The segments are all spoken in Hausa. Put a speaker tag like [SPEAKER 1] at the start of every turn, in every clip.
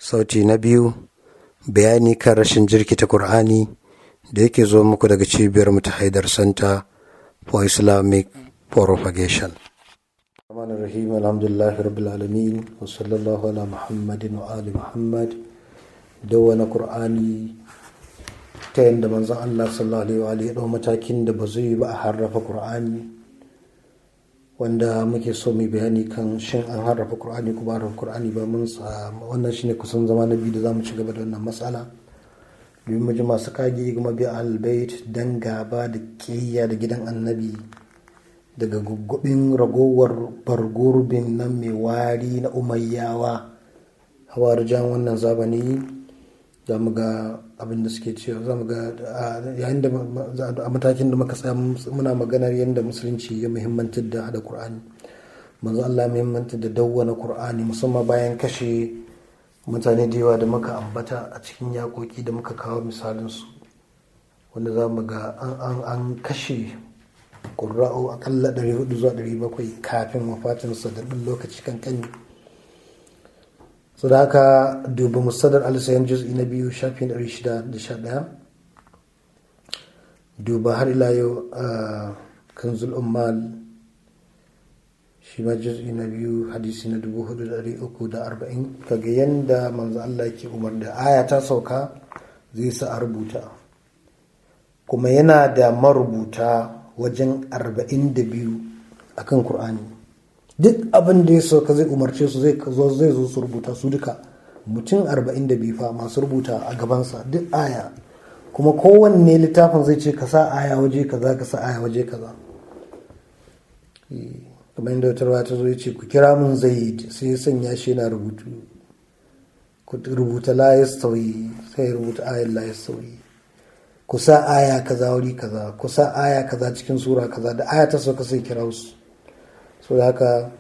[SPEAKER 1] Sauti na biyu, bayani kan rashin jirkita Kur'ani da yake zo muku daga cibiyar mu ta Haidar Center for Islamic Propagation. Rahim, alhamdulillahi rabbil alamin, wa sallallahu ala Muhammadin wa ali Muhammad. Dawwana Kur'ani ta yadda manzon Allah sallallahu alaihi wa matakin da ba zai ba a harrafa Kur'ani, wanda muke so mu bayani kan shin an harrafa Kur'ani ko ba harrafa Kur'ani ba. Wannan shine kusan zama na biyu da zamu ci gaba da wannan matsala, domin mu ji masu kage kuma bi al-bait dan gaba da kiyaya da gidan annabi daga guggubin ragowar bargurbin nan mai wari na umayyawa hawarjan wannan zamani. Za mu ga abin da suke cewa, za mu ga yayin da a matakin da muka tsaya muna maganar yadda musulunci ya muhimmantar da hada Kur'ani, manzo Allah ya muhimmantar da dawwana Kur'ani, musamman bayan kashe mutane da yawa da muka ambata a cikin yakoki da muka kawo misalinsu, wanda za mu ga an kashe ƙurra'u akalla 400 zuwa 700 kafin wafatinsa da ɗan lokaci kankani. So da haka duba musadar alisayen juz'i na 2 shafin 611, duba har ila yau kanzul ummal shi ma juz'i na 2 hadisi na 4340, kaga yanda manzo Allah yake umar da aya ta sauka zai sa a rubuta, kuma yana da marubuta wajen 42 akan Kur'ani. Duk abin da ya sauka zai umarce su zai zo su rubuta su duka, mutum 42 fa masu rubuta a gabansa duk aya, kuma kowanne littafin zai ce ka sa aya waje kaza, ka sa aya waje kaza. Kamar yadda wata rawa ta zo ya ce ku kira mun Zaid, sai ya sanya shi yana rubutu, ku rubuta la yastawi, sai ya rubuta ayar la yastawi, ku sa aya kaza wuri kaza, ku sa aya kaza cikin sura kaza, da aya ta sauka sai kira su. So da haka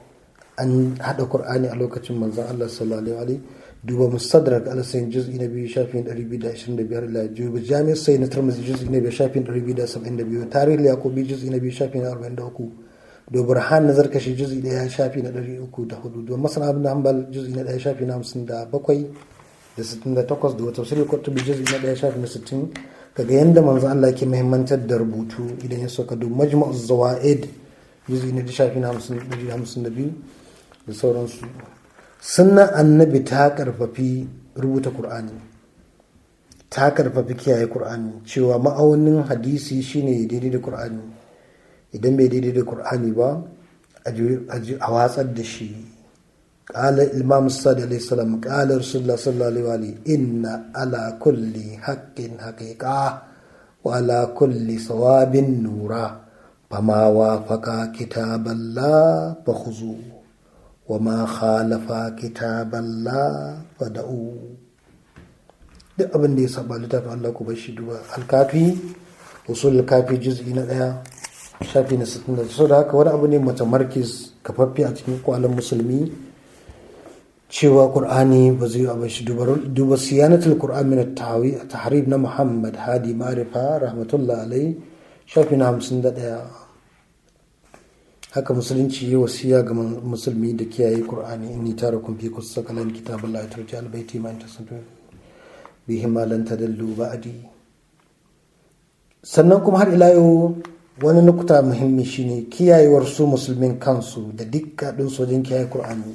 [SPEAKER 1] an haɗa Kur'ani a lokacin manzon Allah sallallahu alaihi. Duba mustadrak al-sayyid juz'i na 2 shafin 225 ila duba jami' sayyid na Tirmidhi juz'i na 2 shafin 272, tarikh al-Yaqubi juz'i na 2 shafin 43, duba burhan nazar kashi juz'i na 1 shafi na 304, duba masnad ibn hanbal juz'i na 1 shafi na 57 da 68, duba tafsir al-Qurtubi juz'i na 1 shafi na 60. kaga yanda manzon Allah yake muhimmantar da rubutu idan ya soka. Duba majma'uz zawaid juzi na shafi na 52 da sauransu. Sunnan annabi ta karfafi rubuta Kur'ani, ta karfafi kiyaye Kur'ani, cewa ma'aunin hadisi shine daidai da Kur'ani. Idan bai daidai da Kur'ani ba a watsar da shi. Qala Imam Sadiq alayhi salam, qala Rasulullah sallallahu alaihi, inna ala kulli haqqin haqiqa wa ala kulli sawabin nura, فما وافق كتاب الله فخذوه وما خالف كتاب الله فدعوه. duk abin da ya saba littafin Allah ku bar shi. duba al-kafi usul al-kafi juz'i na 1 shafi na 60. so da haka wani abu ne mutamarkiz kafaffe a cikin kwalan musulmi cewa Qur'ani ba zai bar shi. duba siyanatul Qur'an min at-tahrib na Muhammad Hadi Marifa rahmatullah alaihi shafi na 51. haka musulunci ya wasiya ga musulmi da kiyaye Qur'ani, inni tarakum fi kusakalan kitaballahi tarji albayti ma intasantu bihi ma lan tadallu ba'di. Sannan kuma har ila yau wani nukuta muhimmi shine kiyayewar su musulmin kansu da dukkan sojin kiyaye Qur'ani,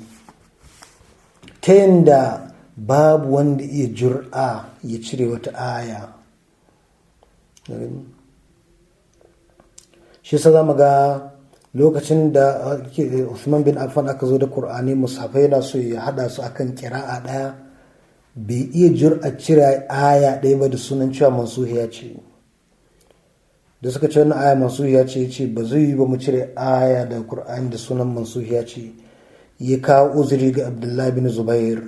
[SPEAKER 1] ta yanda babu wanda iya jur'a ya cire wata aya. shi sa zamu ga lokacin da Usman bin Affan aka zo da Qur'ani mushafai yana so ya hada su akan kira'a daya, bai iya jur'a cire aya ɗaya ba da sunan cewa mansuhiya ce. da suka ce wannan aya mansuhiya ce, ce ba zai yi ba mu cire aya da Qur'ani da sunan mansuhiya ce. Ya kawo uzuri ga Abdullahi bin Zubair,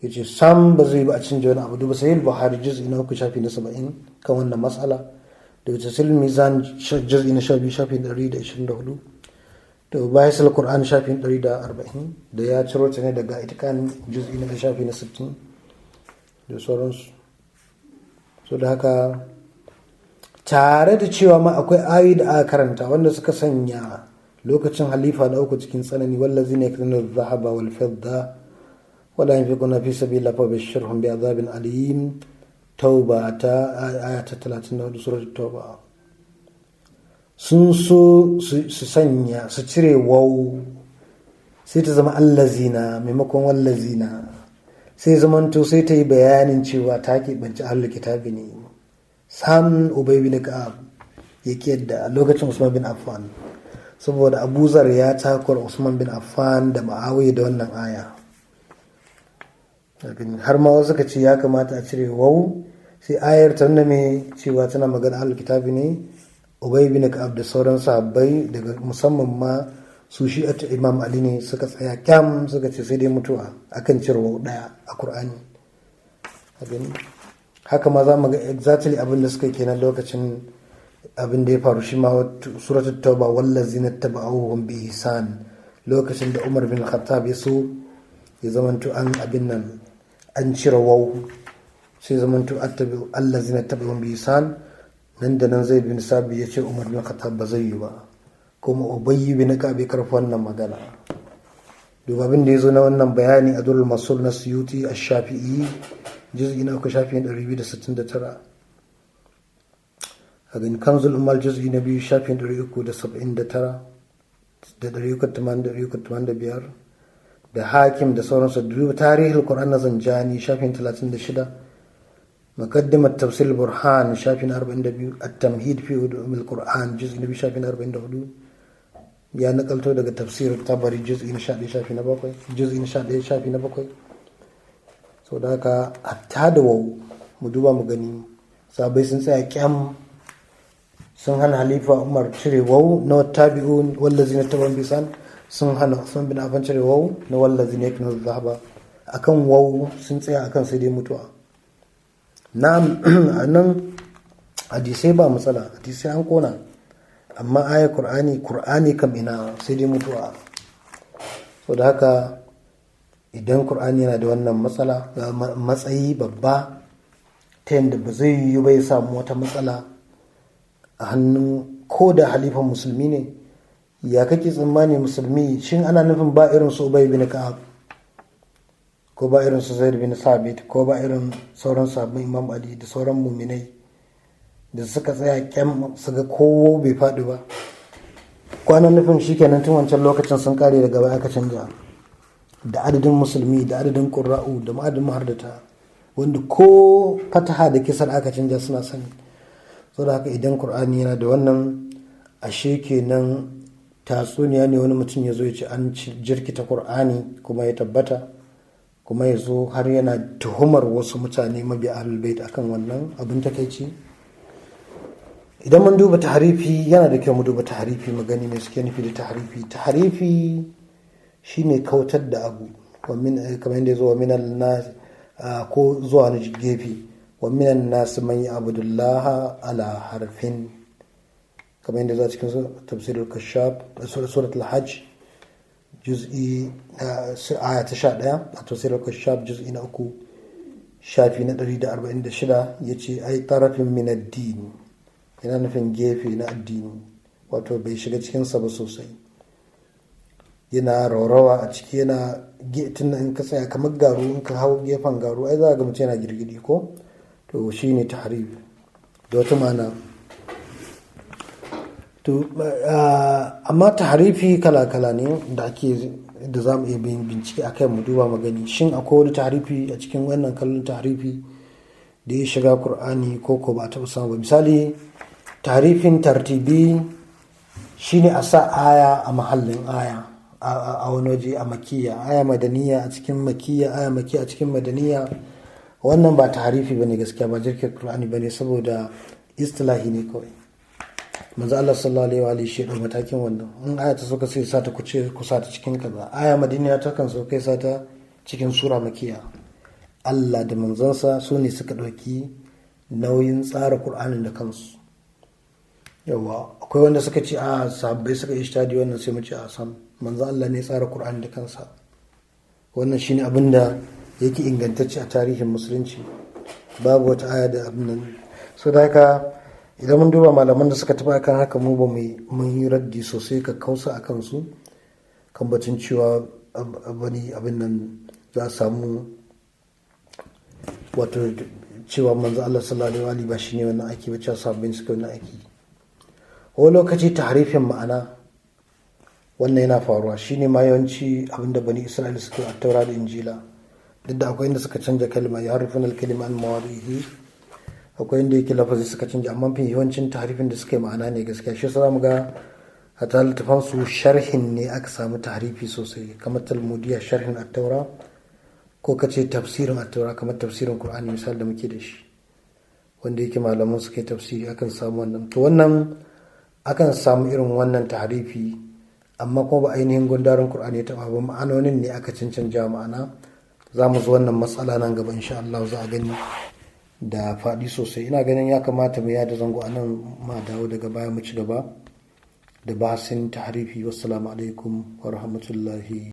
[SPEAKER 1] ya ce sam ba zai ba a canja wani abu. duba sahih Buhari juz'i na 3 shafi na 70 kan wannan matsala, da tafsir mizan juz'i na 12 shafi na 124, da bahisul Qur'an shafi na 140, da ya ciro ta ne daga itikan juz'i na shafi na 60 da sauransu. so da haka tare da cewa ma akwai ayoyi da aka karanta wanda suka sanya lokacin halifa na uku cikin tsanani, wallazina yaknuna adh-dhahaba wal fidda wala yunfiquna fi sabilillahi fabashshirhum bi'adhabin alim. Tauba ta aya ta 34 suratul tauba. Sun so su sanya su cire waw sai ta zama allazina maimakon wallazina, sai zamanto sai ta yi bayanin cewa ta keɓance ahlul kitabi ne. Sam Ubay bin Ka'ab yake yadda a lokacin Usman bin Affan, saboda Abu Zar ya takura Usman bin Affan da Muawiya da wannan aya. Har ma wasu ka ce ya kamata a cire waw, sai ayar ta nuna mai cewa tana magana ahlul kitabi ne. Ubay bin Ka'ab da sauran sahabbai daga musamman ma su shi'atu Imam Ali ne suka tsaya kyam suka ce sai dai mutuwa akan cire waw daya a Qur'ani. Haka ma za mu ga exactly abin da suka kenan lokacin abin da ya faru shi ma suratul tauba wallazina tabauhum bi ihsan, lokacin da Umar bin Khattab ya so ya zamanto an abin nan an cire waw, sai zamanto attabi allazina tabauhum bi ihsan. Nan da nan zai bin sabi ya ce Umar bin Khattab ba zai yi ba, kuma Ubay bin Ka'ab ya karfa wannan magana. Duk abin da ya zo na wannan bayani a Durrul Mansur na Suyuti Ash-Shafi'i juz'i na 3 shafin 269, a gani Kanzul Ummal juz'i na 2 shafin 379 da 385, da Hakim da sauransu. Duba Tarihul Qur'an na Zanjani shafin 36, Muqaddimat Tafsir Burhan shafin 42, At-Tamhid fi Ulumil Qur'an juz'i na 2 shafin 44, ya nakalto daga Tafsir Tabari juz'i na 11 shafi na 7, juz'i na 11 shafi na 7. So da haka hatta da waw mu duba mu gani, sabai sun tsaya kyam sun hana halifa Umar cire waw na tabi'un wallazina tabi'un bisan, sun hana Usman bin Affan cire waw na wallazina yaknuz zahaba. Akan waw sun tsaya akan sai dai mutuwa. Na'am, nan hadisai ba matsala, hadisai an kona, amma ayar Qur'ani kam ina sai dai mutuwa. So da haka idan Qur'ani yana da wannan matsala matsayi babba ta yadda ba zai yi bai samu wata matsala a hannun ko da halifan musulmi ne, ya kake tsammani musulmi shin ana nufin ba irin su Ubay bin Ka'ab ko ba irin su Zaid bin Sabit ko ba irin sauran sahabban Imam Ali da sauran muminai da suka tsaya kyam su ga kowa bai faɗi ba? Kwanan nufin shikenan tun wancan lokacin sun kare daga baya aka canja da adadin musulmi da adadin ƙura'u da ma'adin mahardata, wanda ko fataha da kisar aka canja suna sani. So da haka idan Qur'ani yana da wannan, ashe kenan tatsuniya ne wani mutum ya zo ya ce an jirkita Qur'ani kuma ya tabbata, kuma ya zo har yana tuhumar wasu mutane mabiya ahlul bait akan wannan abin takeici. Idan mun duba tahrifi, yana da kyau mu duba tahrifi mu gani me suke nufi da tahrifi. Tahrifi shine kautar da abu, kamar yadda zuwa minan nas ko zuwa na gefe, wa minan nas man ya'budullah ala harfin, kamar yadda zuwa cikin tafsirul kashaf suratul hajj juz'i aya ta 11, a tafsirul kashaf juz'i na 3 shafi na 146 yace ai tarafin min ad-din, yana nufin gefe na addini, wato bai shiga cikin sa ba sosai, yana raurawa a ciki, yana tun in ka tsaya kamar garu, in ka hau gefen garu ai za ga mutum yana girgidi ko, to shine tahrif da wata ma'ana. To amma tahrifi kala-kala ne da za mu iya bincike a kai mu duba magani, shin akwai wani tahrifi a cikin wannan kallon tahrifi da ya shiga Qur'ani ko ba a taɓa samu ba? Misali tahrifin tartibi shine a sa aya a mahallin aya a wani waje a makiyya, aya madaniya a cikin makiyya, aya makiyya a cikin madaniya. Wannan ba tahrifi bane gaskiya, ba jirkin Qur'ani bane, saboda istilahi ne kawai. Manzo Allah sallallahu alaihi wa shi da matakin wannan, in aya ta sauka sai sa ta kuce kusa ta cikin kaza, aya madaniya ta kan sauka sa ta cikin sura makiyya. Allah da manzansa su ne suka ɗauki nauyin tsara Qur'anin da kansu. Yawa akwai wanda suka ce a sahabbai suka ishtihadi, wannan sai mu ce a sam manzo Allah ne tsara Qur'ani da kansa. Wannan shine abin da yake ingantacce a tarihin musulunci, babu wata aya da abin nan. So da haka idan mun duba malaman da suka tafi akan haka, mu ba mun yi raddi sosai ka kausa akan su kan batun cewa abin nan za a samu wato cewa manzo Allah sallallahu alaihi ba shine wannan aiki ba, cewa sabbin suka wannan aiki. wani lokaci tahrifin ma'ana wannan yana faruwa, shine ma yawanci abinda bani Isra'ila suke a Taura da Injila. Duk da akwai inda suka canja kalma, ya harfin al-kalima an mawadihi, akwai inda yake lafazi suka canja, amma fi yawancin tahrifin da suka yi ma'ana ne gaskiya. Shi yasa mu ga a littafan su sharhin ne aka samu tahrifi sosai, kamar Talmudiyya sharhin at-Taura, ko kace tafsirin at-Taura kamar tafsirin Qur'ani misali da muke da shi, wanda yake malaman suke tafsiri akan samu wannan. To wannan akan samu irin wannan tahrifi, amma kuma ba ainihin gundarin Qur'ani ya taba ba, ma'anonin ne aka cancanja ma'ana. Za mu zo wannan matsala nan gaba insha Allah, za a gani da faɗi sosai. Ina ganin ya kamata mu yada zango a nan, ma dawo daga baya mu ci gaba da bahasin tahrifi. Wassalamu alaikum wa rahmatullahi